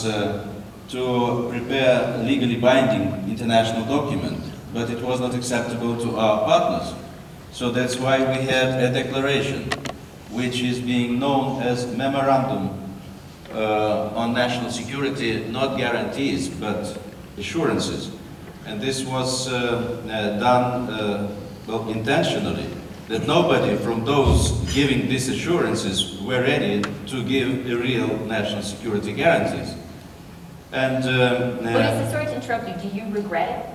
to prepare a legally binding international document, but it was not acceptable to our partners. So that's why we had a declaration, which is being known as Memorandum on National Security, not guarantees, but assurances. And this was done well, intentionally, that nobody from those giving these assurances were ready to give a real national security guarantees. And Boris, sorry to interrupt you. Do you regret it?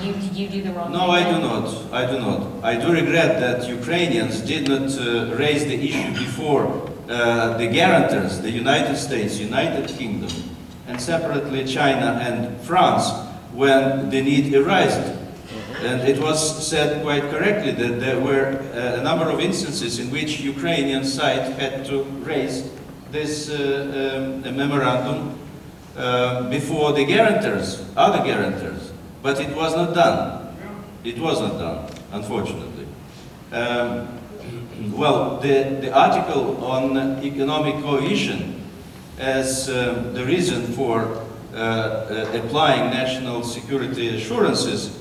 Did you do the wrong thing? No, I do not. I do not. I do regret that Ukrainians did not raise the issue before the guarantors, the United States, United Kingdom, and separately China and France, when the need arose. And it was said quite correctly that there were a number of instances in which Ukrainian side had to raise this memorandum before the guarantors, other guarantors. But it was not done. It was not done, unfortunately. Well, the article on economic cohesion as the reason for applying national security assurances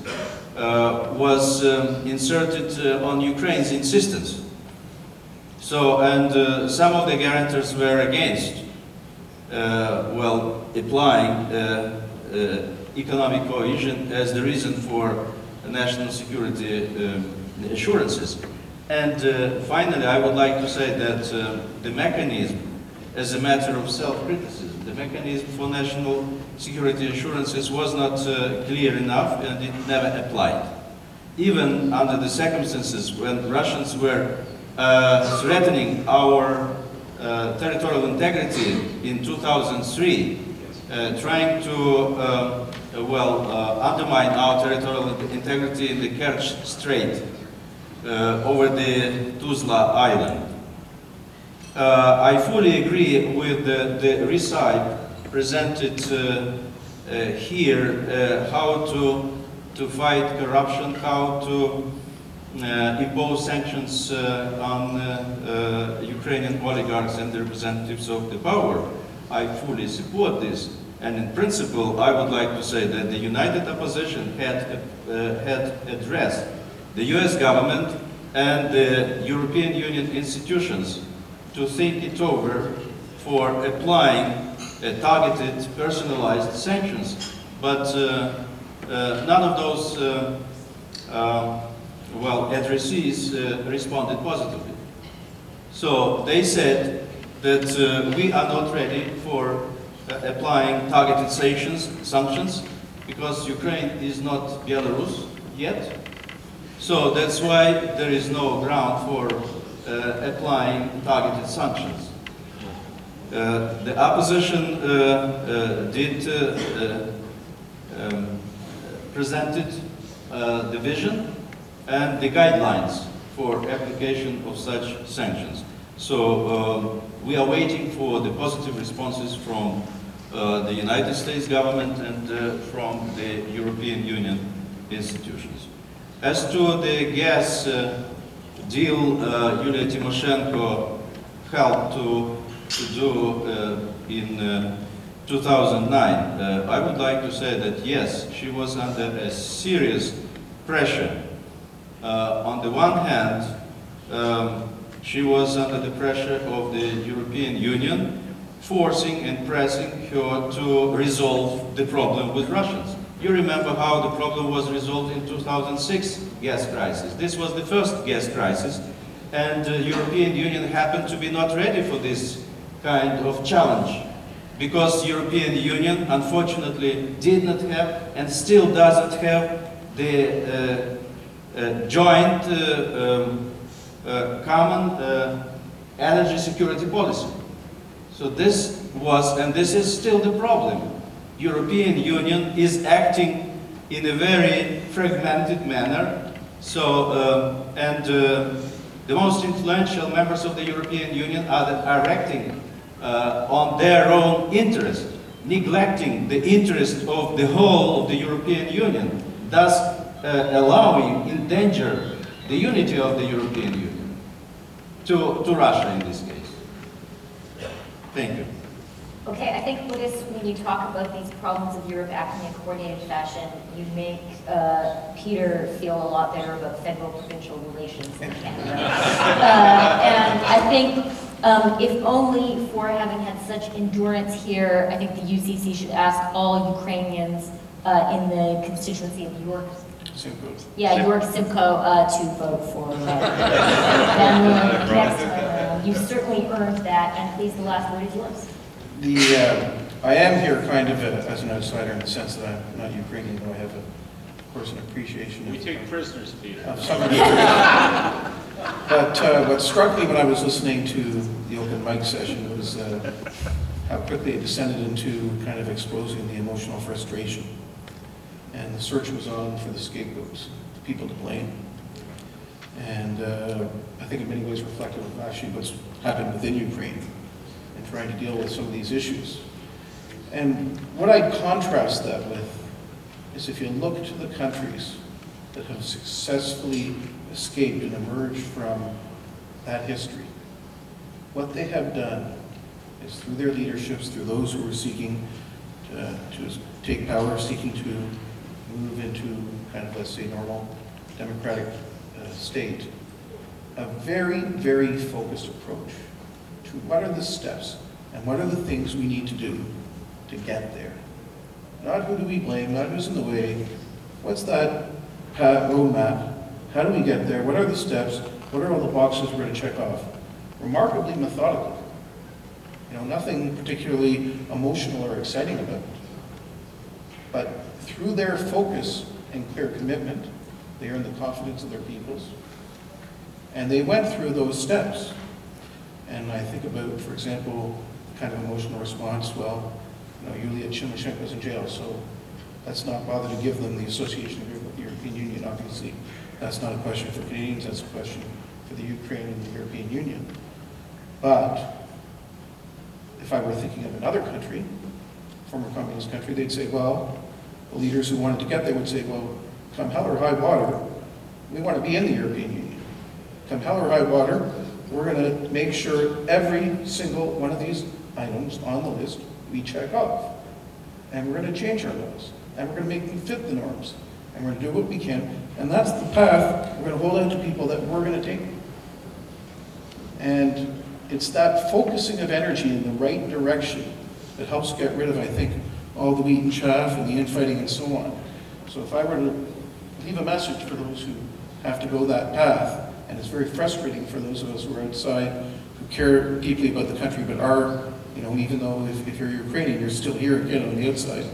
was inserted on Ukraine's insistence. So, and some of the guarantors were against, well, applying economic cohesion as the reason for national security assurances. And finally, I would like to say that the mechanism, as a matter of self-criticism, the mechanism for national security assurances was not clear enough, and it never applied. Even under the circumstances when Russians were threatening our territorial integrity in 2003, trying to undermine our territorial integrity in the Kerch Strait over the Tuzla Island. I fully agree with the recipe presented here, how to fight corruption, how to impose sanctions on Ukrainian oligarchs and the representatives of the power. I fully support this. And in principle, I would like to say that the united opposition had addressed the US government and the European Union institutions to think it over for applying targeted, personalized sanctions. But none of those addressees responded positively. So they said that we are not ready for applying targeted sanctions because Ukraine is not Belarus yet. So that's why there is no ground for applying targeted sanctions. The opposition presented the vision and the guidelines for application of such sanctions. So we are waiting for the positive responses from the United States government and from the European Union institutions. As to the gas deal Yulia Tymoshenko helped to do in 2009, I would like to say that yes, she was under a serious pressure. On the one hand, she was under the pressure of the European Union, forcing and pressing her to resolve the problem with Russians. You remember how the problem was resolved in 2006 gas crisis. This was the first gas crisis, and the European Union happened to be not ready for this kind of challenge, because the European Union, unfortunately, did not have and still doesn't have the joint common energy security policy. So this was, and this is still the problem. European Union is acting in a very fragmented manner. So, the most influential members of the European Union are acting on their own interest, neglecting the interest of the whole of the European Union, thus allowing in danger the unity of the European Union to Russia in this case. Thank you. Okay, I think, Vadis, when you talk about these problems of Europe acting in coordinated fashion, you make Peter feel a lot better about federal-provincial relations in Canada. And I think, if only for having had such endurance here, I think the UCC should ask all Ukrainians in the constituency of York. Simcoe. Yeah, York Simcoe to vote for them next time around. You certainly earned that, and please, the last word is yours. I am here kind of as an outsider in the sense that I'm not Ukrainian, though I have, of course, an appreciation. We take prisoners, Peter. Of some of the But what struck me when I was listening to the open mic session was how quickly it descended into kind of exposing the emotional frustration. And the search was on for the scapegoats, the people to blame. And I think in many ways reflective of actually what's happened within Ukraine and trying to deal with some of these issues. And what I contrast that with is if you look to the countries that have successfully escaped and emerged from that history, what they have done is through their leaderships, through those who are seeking to take power, seeking to move into kind of, let's say, normal democratic state, a very, very focused approach to what are the steps and what are the things we need to do to get there. Not who do we blame, not who's in the way, what's that roadmap, how do we get there, what are the steps, what are all the boxes we're going to check off. Remarkably methodical. You know, nothing particularly emotional or exciting about it. But through their focus and clear commitment, they earned the confidence of their peoples. And they went through those steps. And I think about, for example, the kind of emotional response, well, you know, Yulia Tymoshenko's in jail, so let's not bother to give them the association with the European Union. Obviously, that's not a question for Canadians, that's a question for the Ukraine and the European Union. But if I were thinking of another country, former communist country, they'd say, well, the leaders who wanted to get there would say, well, come hell or high water, we want to be in the European Union. Come hell or high water, we're going to make sure every single one of these items on the list we check off. And we're going to change our laws. And we're going to make them fit the norms. And we're going to do what we can. And that's the path we're going to hold out to people that we're going to take. And it's that focusing of energy in the right direction that helps get rid of, I think, all the wheat and chaff and the infighting and so on. So if I were to leave a message for those who have to go that path, and it's very frustrating for those of us who are outside, who care deeply about the country, but are, you know, even though if you're Ukrainian, you're still here again on the outside.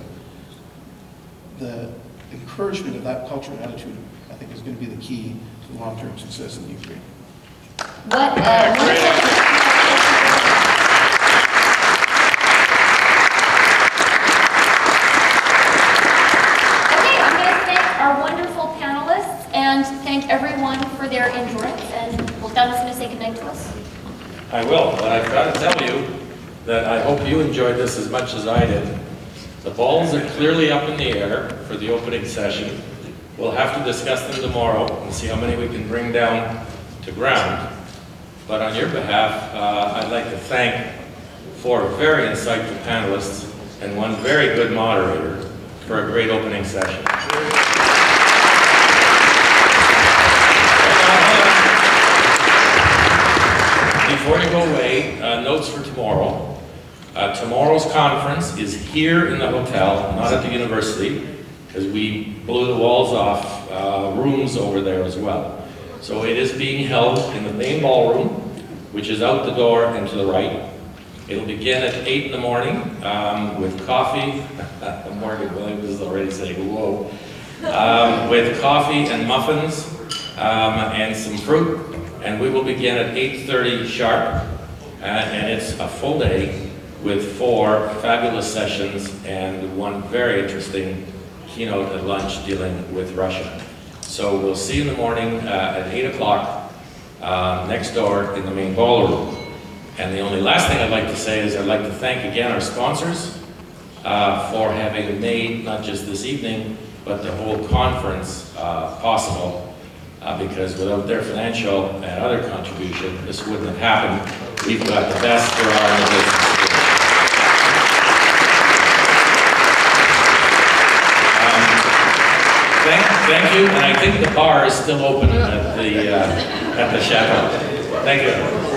The encouragement of that culture and attitude, I think, is going to be the key to long-term success in the Ukraine. And thank everyone for their endurance. And well, Donna's going to say goodnight to us. I will, but I've got to tell you that I hope you enjoyed this as much as I did. The balls are clearly up in the air for the opening session. We'll have to discuss them tomorrow and see how many we can bring down to ground. But on your behalf, I'd like to thank 4 very insightful panelists and 1 very good moderator for a great opening session. Before you go away, notes for tomorrow. Tomorrow's conference is here in the hotel, not at the university, because we blew the walls off, rooms over there as well. So it is being held in the main ballroom, which is out the door and to the right. It'll begin at 8 in the morning with coffee. Morgan Williams is already saying, whoa. With coffee and muffins and some fruit. And we will begin at 8:30 sharp, and it's a full day with 4 fabulous sessions and 1 very interesting keynote at lunch dealing with Russia. So we'll see you in the morning at 8 o'clock next door in the main ballroom. And the only last thing I'd like to say is I'd like to thank again our sponsors for having made not just this evening, but the whole conference possible. Because without their financial and other contribution, this wouldn't have happened. We've got the best there are in the business. Thank you, and I think the bar is still open at the chateau. Thank you.